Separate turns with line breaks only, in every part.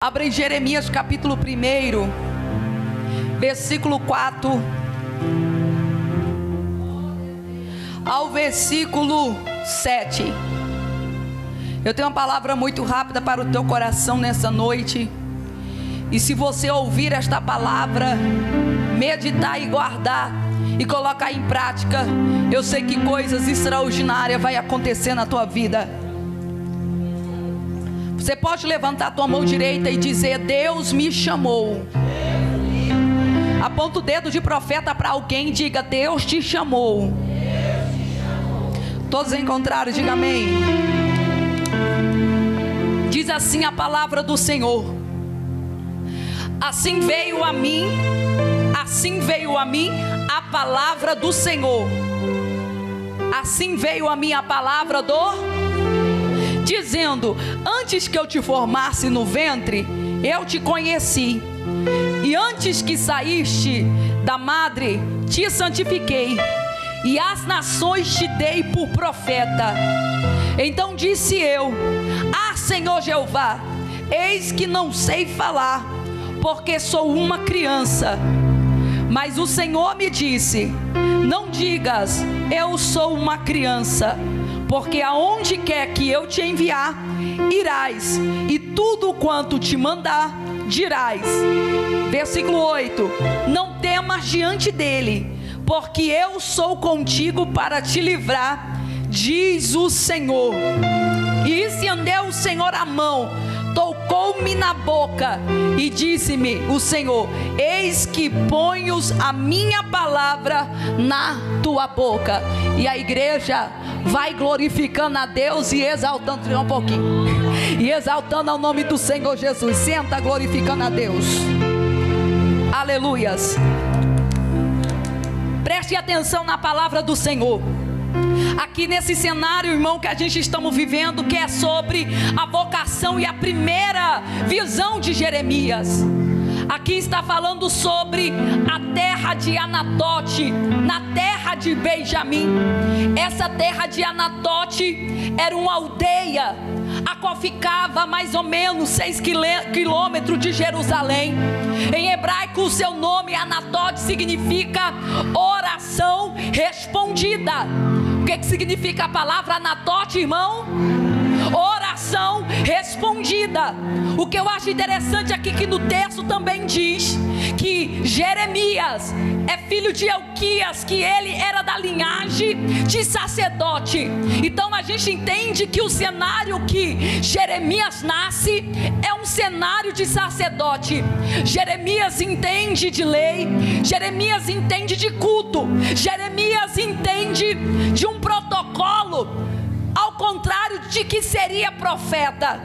Abra em Jeremias capítulo 1, versículo 4 ao versículo 7. Eu tenho uma palavra muito rápida para o teu coração nessa noite. E se você ouvir esta palavra, meditar e guardar e colocar em prática, eu sei que coisas extraordinárias vai acontecer na tua vida. Você pode levantar a tua mão direita e dizer: Deus me chamou. Aponta o dedo de profeta para alguém e diga: Deus te chamou. Todos encontraram, diga amém. Diz assim a palavra do Senhor: assim veio a mim a palavra do Senhor. Assim veio a mim a palavra dizendo: antes que eu te formasse no ventre, eu te conheci, e antes que saíste da madre, te santifiquei, e as nações te dei por profeta. Então disse eu: ah, Senhor Jeová, eis que não sei falar, porque sou uma criança. Mas o Senhor me disse: não digas, eu sou uma criança, porque aonde quer que eu te enviar, irás, e tudo quanto te mandar, dirás. Versículo 8: não temas diante dele, porque eu sou contigo para te livrar, diz o Senhor. E estendeu o Senhor a mão, tocou-me na boca, e disse-me o Senhor: eis que ponhos a minha palavra na tua boca. E a igreja vai glorificando a Deus e exaltando um pouquinho, e exaltando ao nome do Senhor Jesus. Senta glorificando a Deus. Aleluias. Preste atenção na palavra do Senhor. Aqui nesse cenário, irmão, que a gente estamos vivendo, que é sobre a vocação e a primeira visão de Jeremias. Aqui está falando sobre a terra de Anatote, na terra de Benjamim. Essa terra de Anatote era uma aldeia, a qual ficava a mais ou menos 6 quilômetros de Jerusalém. Em hebraico, o seu nome Anatote significa oração respondida. O que significa a palavra Anatote, irmão? Oração respondida. O que eu acho interessante aqui, que no texto também diz que Jeremias é filho de Elquias, que ele era da linhagem de sacerdote. Então a gente entende que o cenário que Jeremias nasce é um cenário de sacerdote. Jeremias entende de lei, Jeremias entende de culto, Jeremias entende de um protocolo, ao contrário de que seria profeta.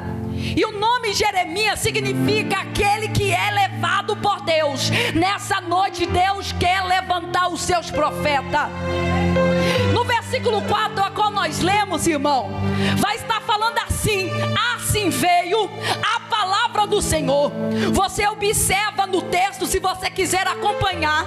E o nome Jeremias significa aquele que é levado por Deus. Nessa noite Deus quer levantar os seus profetas. No versículo 4, a qual nós lemos, irmão, vai estar falando assim: assim veio a palavra do Senhor. Você observa no texto, se você quiser acompanhar,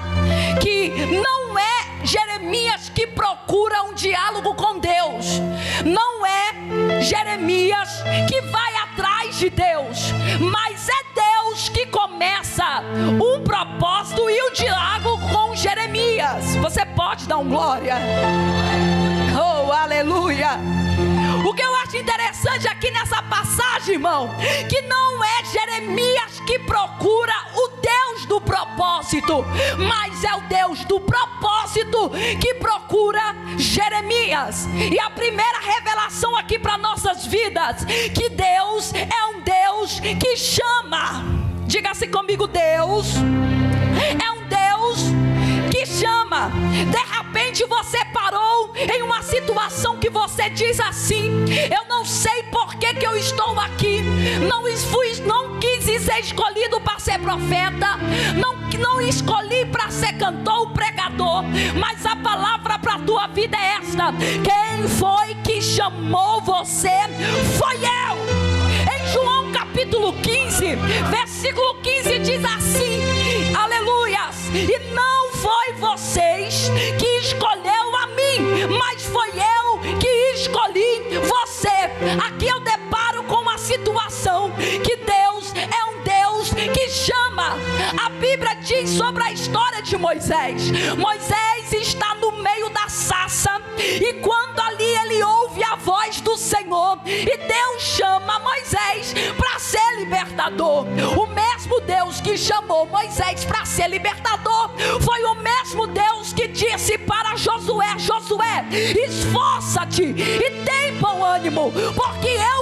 que não é Jeremias que procura um diálogo com Deus, não é Jeremias que vai atrás de Deus, mas é Deus que começa um propósito e um diálogo com Jeremias. Você pode dar um glória? Oh, aleluia! O que eu acho interessante aqui nessa passagem, irmão, que não é Jeremias que procura o Deus do propósito, mas é o Deus do propósito que procura Jeremias. E a primeira revelação aqui para nossas vidas, que Deus é um Deus que chama. Diga-se comigo: Deus é um Deus que chama. De repente você parou em uma situação que você diz assim: eu não sei por que eu estou aqui, não quis ser escolhido para ser profeta, não escolhi para ser cantor, pregador, mas a palavra para a tua vida é esta: quem foi que chamou você? Foi eu. Em João capítulo 15, versículo 15 diz assim, aleluias: e não foi vocês que escolheu a mim, mas foi eu que escolhi você. Aqui eu deparo com uma situação que Deus é um diz sobre a história de Moisés. Moisés está no meio da sarça, e quando ali ele ouve a voz do Senhor, e Deus chama Moisés para ser libertador. O mesmo Deus que chamou Moisés para ser libertador foi o mesmo Deus que disse para Josué: Josué, esforça-te e tem bom ânimo, porque eu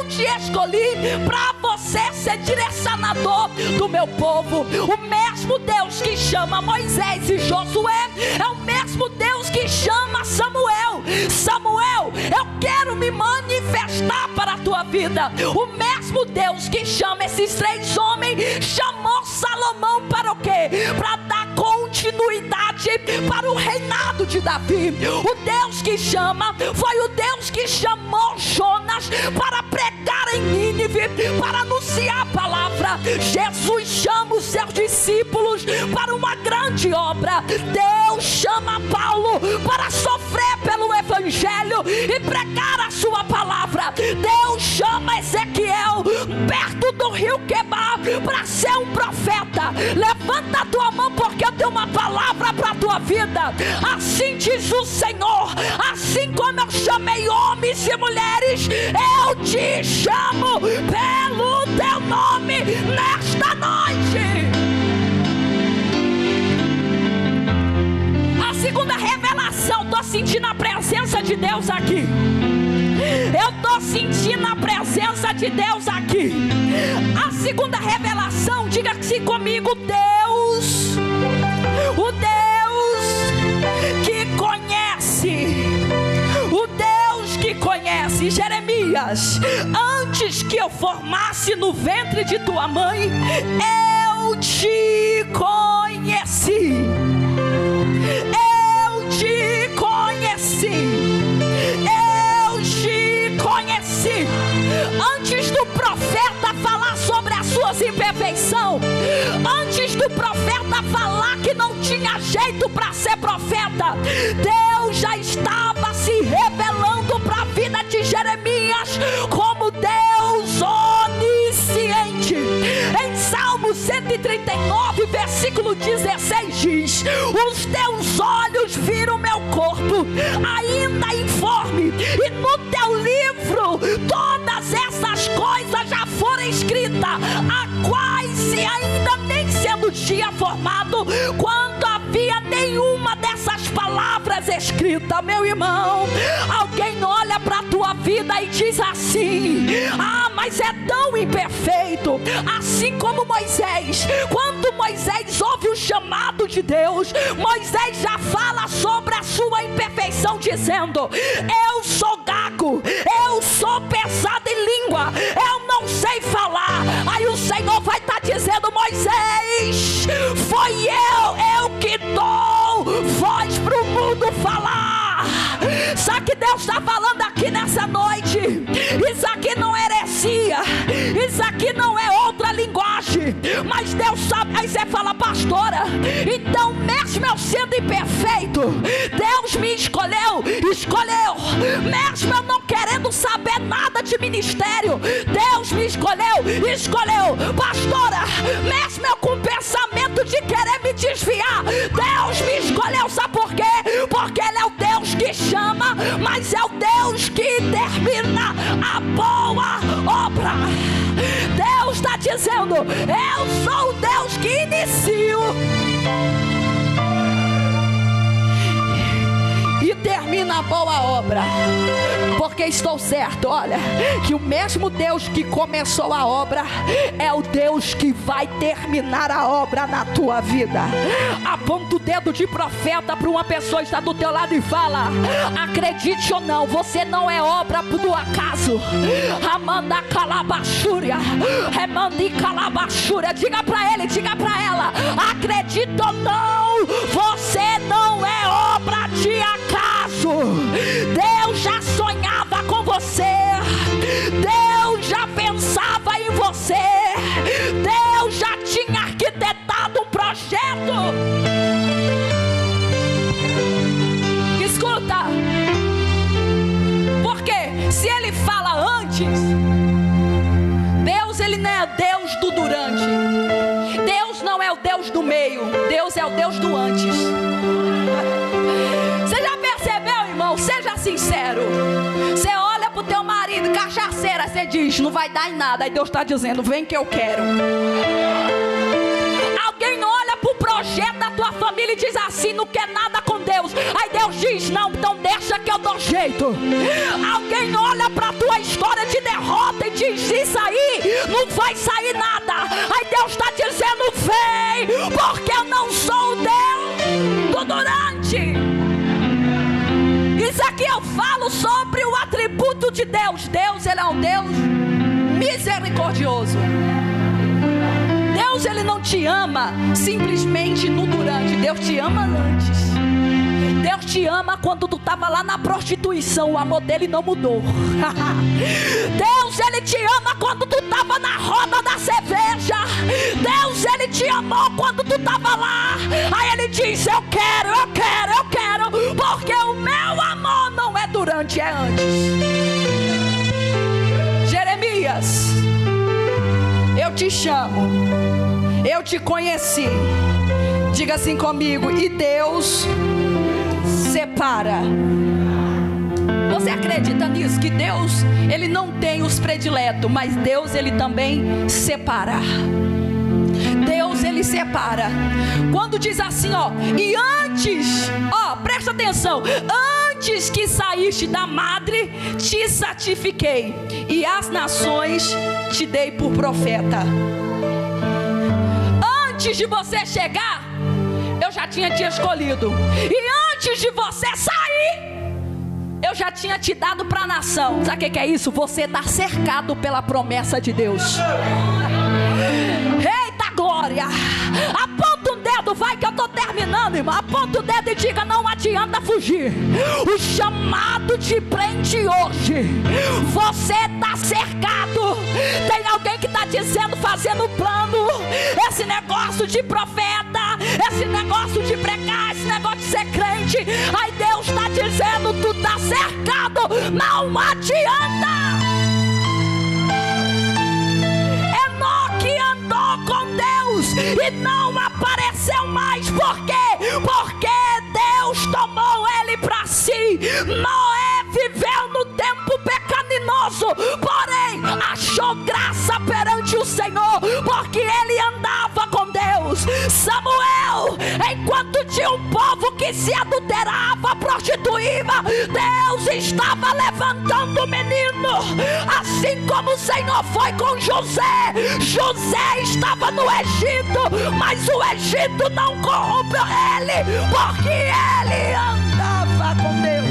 te escolhi para você ser direcionador do meu povo. O mesmo Deus que chama Moisés e Josué é o mesmo Deus que chama Samuel. Samuel, eu quero me manifestar para a tua vida. O mesmo Deus que chama esses 3 homens chamou Salomão para o quê? Para dar continuidade para o reinado de Davi. O Deus que chama foi o Deus que chamou Jonas para pregar em Nínive, para anunciar a palavra. Jesus chama os seus discípulos para uma grande obra. Deus chama Paulo para sofrer pelo evangelho e pregar a sua palavra. Deus chama Ezequiel perto do rio Quebar para ser um profeta. Levanta a tua mão, porque eu tenho uma palavra para a tua vida. Assim diz o Senhor: assim como eu chamei homens e mulheres, eu te chamo pelo teu nome nesta noite. A segunda revelação, estou sentindo a presença de Deus aqui. Eu estou sentindo a presença de Deus aqui. A segunda revelação, diga-se comigo: Deus, o Deus que conhece, o Deus que conhece. Jeremias: antes que eu formasse no ventre de tua mãe, eu te conheci. Eu te conheci. Antes do profeta falar sobre as suas imperfeições, antes do profeta falar que não tinha jeito para ser profeta, Deus já estava se revelando para a vida de Jeremias como Deus onisciente. Em Salmo 139, versículo 16 diz: os teus olhos viram meu corpo ainda informe, e no teu livro todas essas coisas já foram escritas, a quais se ainda nem sendo dia formado, quando havia nenhuma dessas palavras escrita. Meu irmão, alguém olha para a tua vida e diz assim: ah, mas é tão imperfeito. Assim como Moisés, quando Moisés ouve o chamado de Deus, Moisés já fala sobre a sua imperfeição, dizendo: eu sou gago, eu sou pesado em língua, eu não sei falar. Aí o Senhor vai estar dizendo: Moisés, foi eu que dou voz para o mundo falar. Sabe que Deus está falando aqui nessa noite? Isso aqui não é heresia, isso aqui não é outra linguagem, mas Deus sabe. Aí você fala: pastora, então mesmo eu sendo imperfeito, Deus me escolheu, mesmo eu não querendo saber nada de ministério, Deus me escolheu. Pastora, mesmo eu com pensamento de querer me desviar, Deus me escolheu. Sabe por quê? Porque Ele é o Deus que chama, mas é o Deus que termina a boa obra. Deus está dizendo: eu sou o Deus que inicio e termina a boa obra, porque estou certo, olha, que o mesmo Deus que começou a obra é o Deus que vai terminar a obra na tua vida. Aponta o dedo de profeta para uma pessoa que está do teu lado e fala: acredite ou não, você não é obra do acaso. Amanda calabachúria, remandi calabachúria. Diga para ele, diga para ela: acredita ou não, você não é obra de acaso. Deus já sonhava com você, Deus já pensava em você, Deus já tinha arquitetado um projeto. Escuta, porque se Ele fala antes, Deus, Ele não é Deus do durante, Deus não é o Deus do meio. Deus é o Deus do antes. Você já percebeu, irmão? Seja sincero. Você olha pro teu marido, cachaceira, você diz, não vai dar em nada. Aí Deus está dizendo, vem que eu quero. Alguém olha pro projeto da tua família e diz assim, não quer nada com Deus. Aí Deus diz, não, então deixa que eu dou jeito. Alguém olha pra tua história de derrota e diz, isso aí não vai sair nada. Aí Deus está dizendo, vem, porque eu não sou o Deus do durante. Isso aqui eu falo sobre o atributo de Deus. Deus, Ele é um Deus misericordioso. Deus, Ele não te ama simplesmente no durante. Deus te ama antes. Deus te ama quando tu estava lá na prostituição. O amor dele não mudou. Deus, Ele te ama quando tu estava na roda da cerveja. Deus, Ele te amou quando tu estava lá. Aí Ele diz, eu quero, eu quero, eu quero. Porque o meu amor não é durante, é antes. Jeremias, eu te chamo, eu te conheci. Diga assim comigo, e Deus separa. Você acredita nisso? Que Deus, Ele não tem os prediletos, mas Deus, Ele também separa. Deus, Ele separa. Quando diz assim, ó, e antes, ó, presta atenção, antes que saíste da madre, te santifiquei, e as nações te dei por profeta. Antes de você chegar, eu já tinha te escolhido. E antes de você sair, eu já tinha te dado para a nação. Sabe o que é isso? Você está cercado pela promessa de Deus. Eita glória! Aponta um dedo, vai que eu estou terminando, irmão. Aponta o dedo e diga, não adianta fugir. O chamado te prende hoje. Você está cercado. Tem alguém que está dizendo, fazendo plano. Esse negócio de profeta, esse negócio de pregar, esse negócio de ser crente. Aí Deus está dizendo, tu está cercado. Não adianta. Com Deus e não apareceu mais. Por quê? Porque Deus tomou ele para si. Noé viveu no tempo pecaminoso, porém achou graça perante o Senhor, porque ele andava com Deus. Samuel, enquanto tinha um povo que se adulterava, prostituía, Deus estava levantando o menino. Assim como o Senhor foi com José. José estava no Egito, mas o Egito não corrompeu ele, porque ele andava com Deus.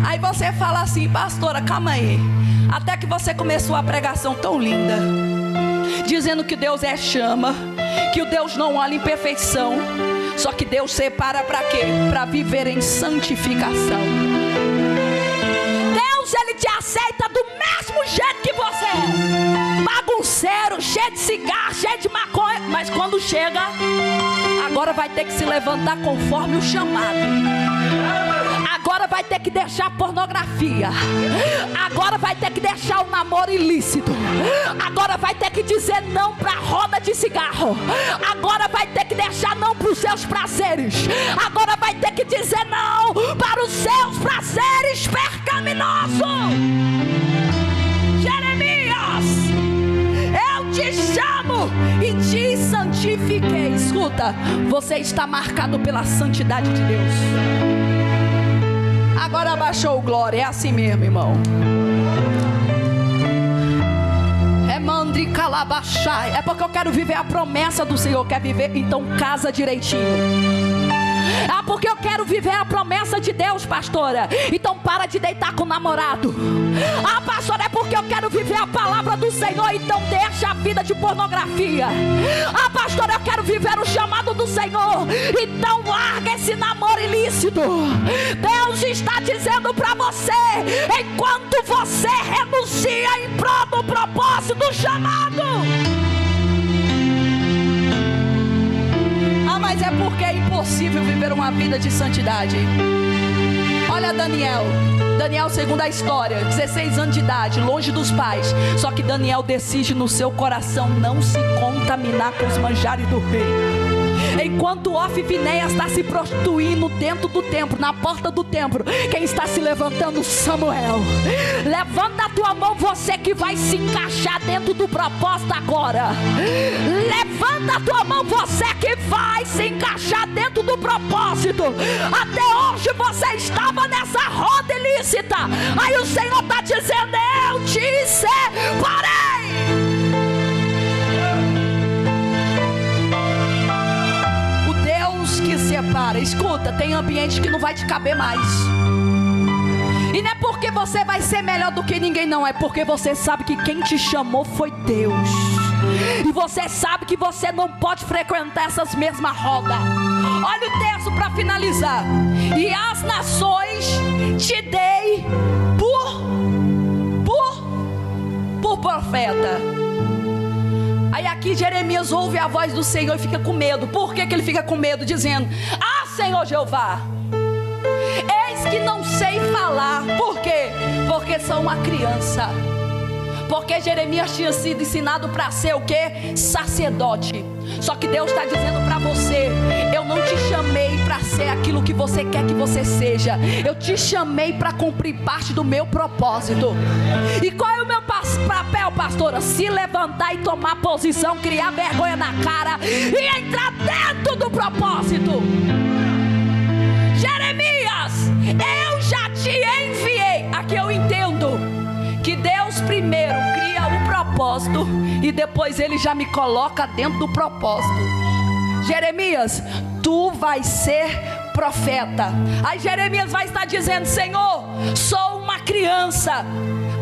Aí você fala assim, pastora, calma aí. Até que você começou a pregação tão linda, dizendo que Deus é chama, que o Deus não olha em perfeição. Só que Deus separa para quê? Para viver em santificação. Deus, Ele te aceita do mesmo jeito que você é. Bagunceiro, cheio de cigarro, cheio de maconha. Mas quando chega, agora vai ter que se levantar conforme o chamado. Agora vai ter que deixar a pornografia. Agora vai ter que deixar o namoro ilícito. Agora vai ter que dizer não para a roda de cigarro. Agora vai ter que deixar não para os seus prazeres. Agora vai ter que dizer não para os seus prazeres pecaminosos. Jeremias, eu te chamo e te santifiquei. Escuta, você está marcado pela santidade de Deus. Agora abaixou o glória, é assim mesmo, irmão. É mandri calabachai. É porque eu quero viver a promessa do Senhor. Quer viver? Então casa direitinho. Ah, porque eu quero viver a promessa de Deus, pastora. Então para de deitar com o namorado. Ah, pastora, é porque eu quero viver a palavra do Senhor. Então deixa a vida de pornografia. Ah, pastora, eu quero viver o chamado do Senhor. Então larga esse namoro ilícito. Deus está dizendo para você, enquanto você renuncia em prol do propósito do chamado. Mas é porque é impossível viver uma vida de santidade. Olha Daniel, segundo a história, 16 anos de idade, longe dos pais. Só que Daniel decide no seu coração não se contaminar com os manjares do rei. Enquanto Ofni e Finéias está se prostituindo dentro do templo, na porta do templo, quem está se levantando? Samuel. Levanta a tua mão, você que vai se encaixar dentro do propósito agora. Levanta a tua mão, você que vai se encaixar dentro do propósito. Até hoje você estava nessa roda ilícita. Aí o Senhor está dizendo: eu te separei. Que separa. Escuta, tem ambiente que não vai te caber mais. E não é porque você vai ser melhor do que ninguém, não. É porque você sabe que quem te chamou foi Deus. E você sabe que você não pode frequentar essas mesmas rodas. Olha o texto para finalizar. E as nações te dei por profeta. Aí aqui Jeremias ouve a voz do Senhor e fica com medo. Por que ele fica com medo? Dizendo: ah, Senhor Jeová, eis que não sei falar. Por quê? Porque sou uma criança. Porque Jeremias tinha sido ensinado para ser o quê? Sacerdote. Só que Deus está dizendo para você: eu não te chamei para ser aquilo que você quer que você seja. Eu te chamei para cumprir parte do meu propósito. E qual é o meu papel, pastora? Se levantar e tomar posição, criar vergonha na cara e entrar dentro do propósito. Jeremias, eu já te enviei. Aqui eu entendo que Deus primeiro cria o propósito e depois Ele já me coloca dentro do propósito. Jeremias, tu vai ser profeta. Aí Jeremias vai estar dizendo: Senhor, sou uma criança,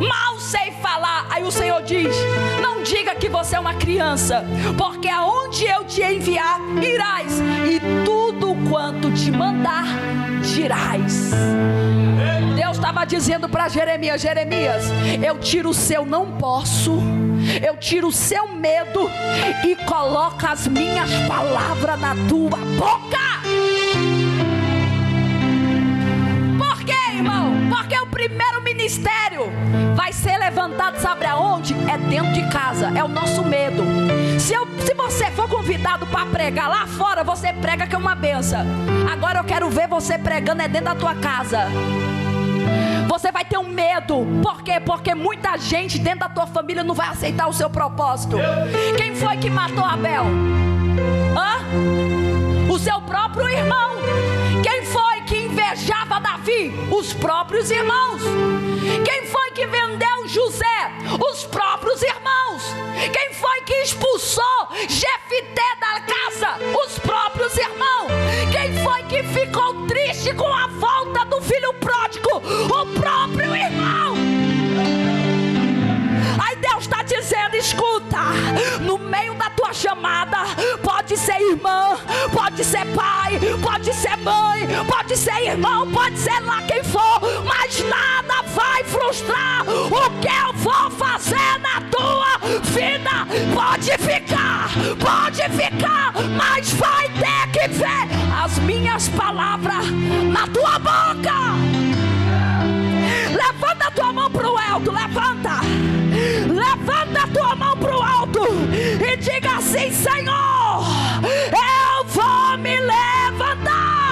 mal sei falar. Aí o Senhor diz: não diga que você é uma criança, porque aonde eu te enviar, irás, e tudo quanto te mandar, dirás. Deus estava dizendo para Jeremias: Jeremias, eu tiro o seu não posso, eu tiro o seu medo e coloco as minhas palavras na tua boca. Por quê, irmão? Porque o primeiro ministério vai ser levantado, sabe aonde? É dentro de casa, é o nosso medo. Se você for convidado para pregar lá fora, você prega que é uma benção. Agora eu quero ver você pregando é dentro da tua casa. Você vai ter um medo. Por quê? Porque muita gente dentro da tua família não vai aceitar o seu propósito. Quem foi que matou Abel? O seu próprio irmão. Quem foi que invejava Davi? Os próprios irmãos. Quem foi que vendeu José? Os próprios irmãos. Quem foi que expulsou Jefité da casa? Os próprios irmãos. Quem foi que ficou triste com a volta do filho pródigo? O próprio irmão. Aí Deus está dizendo: escuta, no meio da tua chamada, pode ser irmã, pode ser pai, pode ser mãe, pode ser irmão, pode ser lá quem for, mas nada vai frustrar o que eu vou fazer na tua vida. Pode ficar, mas vai ter que ver as minhas palavras na tua boca. Levanta a tua mão para o alto, levanta a tua mão para o alto e diga assim: Senhor, eu vou me levantar.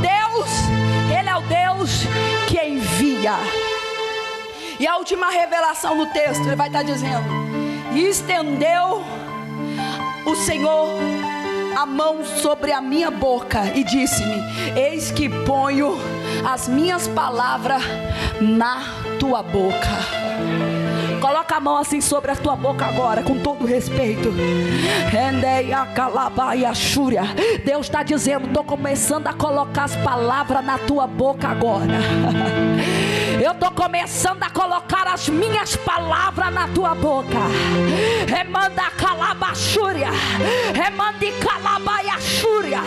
Deus, Ele é o Deus que envia. E a última revelação no texto, Ele vai estar dizendo: e estendeu o Senhor a mão sobre a minha boca e disse-me: eis que ponho as minhas palavras na tua boca. Coloca a mão assim sobre a tua boca agora, com todo respeito. Deus está dizendo: estou começando a colocar as palavras na tua boca agora. Eu estou começando a colocar as minhas palavras na tua boca. Remanda calabachúria, remande calabaiachúria.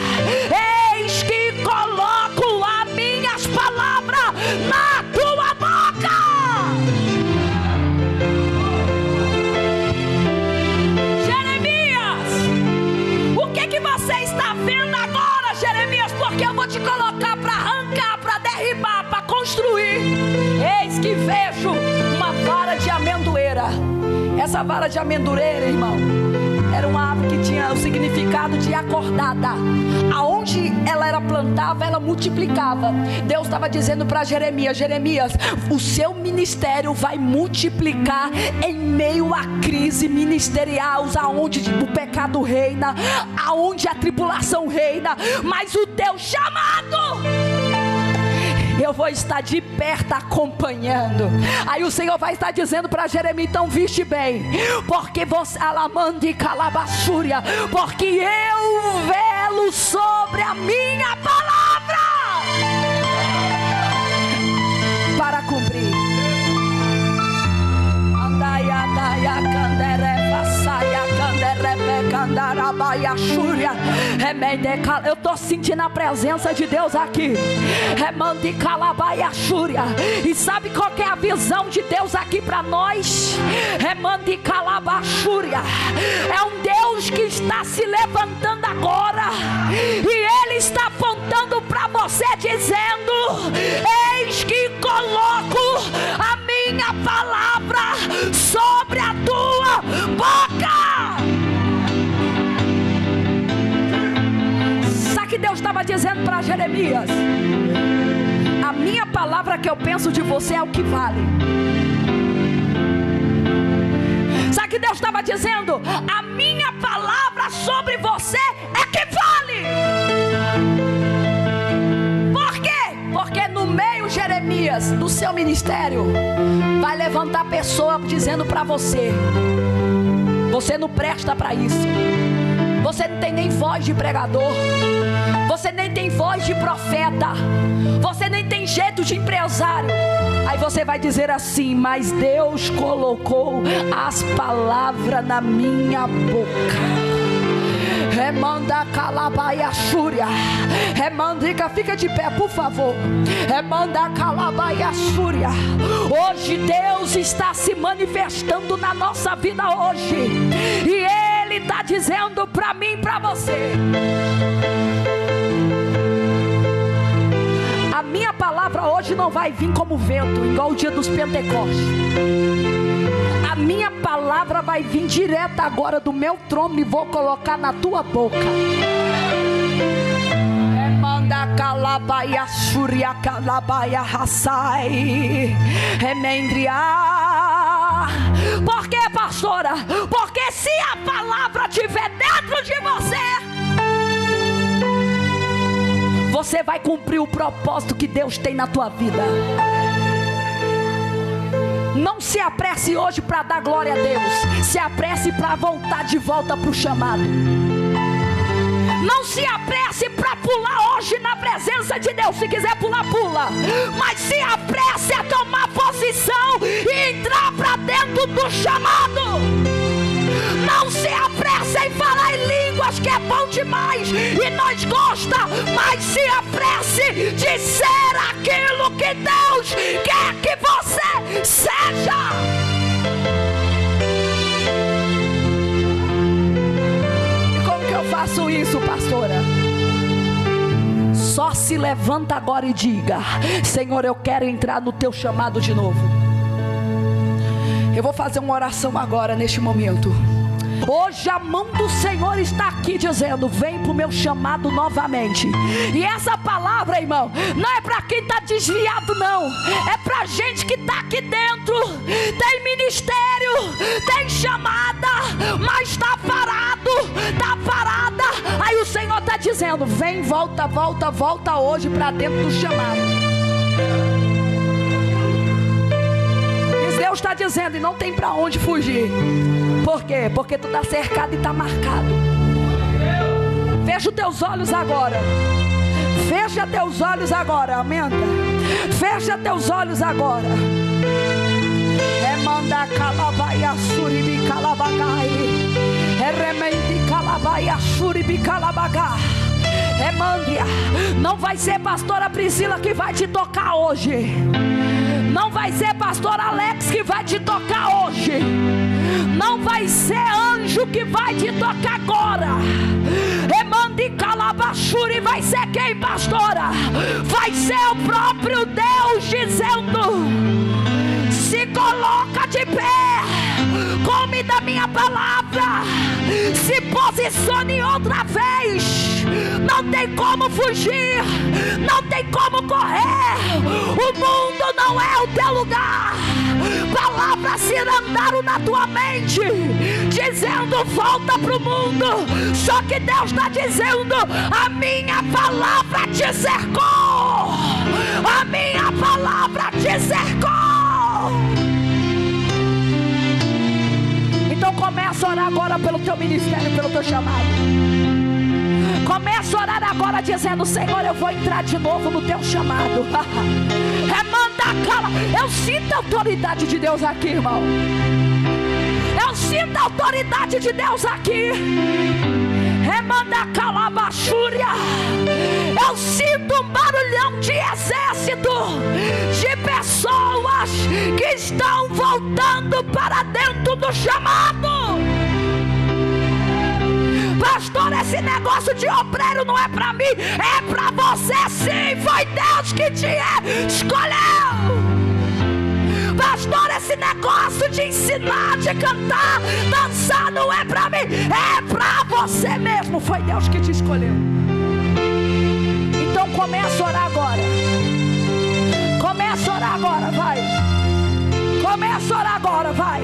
Eis que coloco as minhas palavras na tua boca. Jeremias, essa vara de amendoeira, irmão, era uma ave que tinha o significado de acordada. Aonde ela era plantada, ela multiplicava. Deus estava dizendo para Jeremias: Jeremias, o seu ministério vai multiplicar em meio à crise ministerial, aonde o pecado reina, aonde a tribulação reina, mas o teu chamado, eu vou estar de perto acompanhando. Aí o Senhor vai estar dizendo para Jeremias: então viste bem, porque você alamande calabaçúria, porque eu velo sobre a minha palavra para cumprir. Eu estou sentindo a presença de Deus aqui. E sabe qual que é a visão de Deus aqui para nós? É um Deus que está se levantando agora, e Ele está apontando para você dizendo: eis que coloco a minha palavra sobre a tua boca. Sabe o que Deus estava dizendo para Jeremias? A minha palavra que eu penso de você é o que vale. Sabe o que Deus estava dizendo? A minha palavra sobre você é que vale. Por quê? Porque no meio, Jeremias, do seu ministério, vai levantar pessoa dizendo para você: você não presta para isso. Você não tem nem voz de pregador. Você nem tem voz de profeta. Você nem tem jeito de empresário. Aí você vai dizer assim: mas Deus colocou as palavras na minha boca. Remanda calabaia chúria. Remandica, fica de pé, por favor. Remanda calabaia chúria. Hoje Deus está se manifestando na nossa vida hoje, e Ele está dizendo para mim e para você: a minha palavra hoje não vai vir como vento, igual o dia dos Pentecostes. A minha palavra vai vir direto agora do meu trono e vou colocar na tua boca. Manda calabaia súria, calabaia raçai, remendria. Por quê, pastora? Porque se a palavra estiver dentro de você, você vai cumprir o propósito que Deus tem na tua vida. Não se apresse hoje para dar glória a Deus. Se apresse para voltar de volta para o chamado. Não se apresse para pular hoje na presença de Deus. Se quiser pular, pula. Mas se apresse a tomar posição e entrar para dentro do chamado. Não se apresse em falar em línguas, que é bom demais e nós gosta. Mas se apresse de ser aquilo que Deus quer que você seja. E como que eu faço isso, pastora? Só se levanta agora e diga: Senhor, eu quero entrar no teu chamado de novo. Eu vou fazer uma oração agora, neste momento. Hoje a mão do Senhor está aqui dizendo: vem para o meu chamado novamente. E essa palavra, irmão, não é para quem está desviado, não. É para gente que está aqui dentro. Tem ministério, tem chamada, mas está parado, está parada. Aí o Senhor está dizendo: vem, volta, volta, volta hoje para dentro do chamado. E Deus está dizendo, e não tem para onde fugir. Por quê? Porque tu está cercado e está marcado. Fecha os teus olhos agora. Fecha teus olhos agora. Aumenta. Fecha teus olhos agora. Manda calabaia suribi calabagai. Remendi calabaia suribi calabagai. Remandia. Não vai ser pastora Priscila que vai te tocar hoje. Não vai ser pastor Alex que vai te tocar hoje. Não vai ser anjo que vai te tocar agora. Emande calabachuri, vai ser quem, pastora? Vai ser o próprio Deus dizendo: se coloca de pé, como nome da minha palavra, se posicione outra vez. Não tem como fugir, não tem como correr. O mundo não é o teu lugar. Palavras se andaram na tua mente, dizendo volta para o mundo. Só que Deus está dizendo: a minha palavra te cercou, a minha palavra te cercou. Então começa a orar agora pelo teu ministério, pelo teu chamado. Começa a orar agora dizendo: Senhor, eu vou entrar de novo no teu chamado. Eu sinto a autoridade de Deus aqui, irmão. Eu sinto a autoridade de Deus aqui. Eu sinto um barulhão de exército, de pessoas que estão voltando para dentro do chamado. Pastor, esse negócio de obreiro não é para mim, é para você sim. Foi Deus que te escolheu. Pastor, esse negócio de ensinar, de cantar, dançar não é para mim, é para você mesmo. Foi Deus que te escolheu. Então começa a orar agora. Começa a orar agora, vai. Começa a orar agora, vai.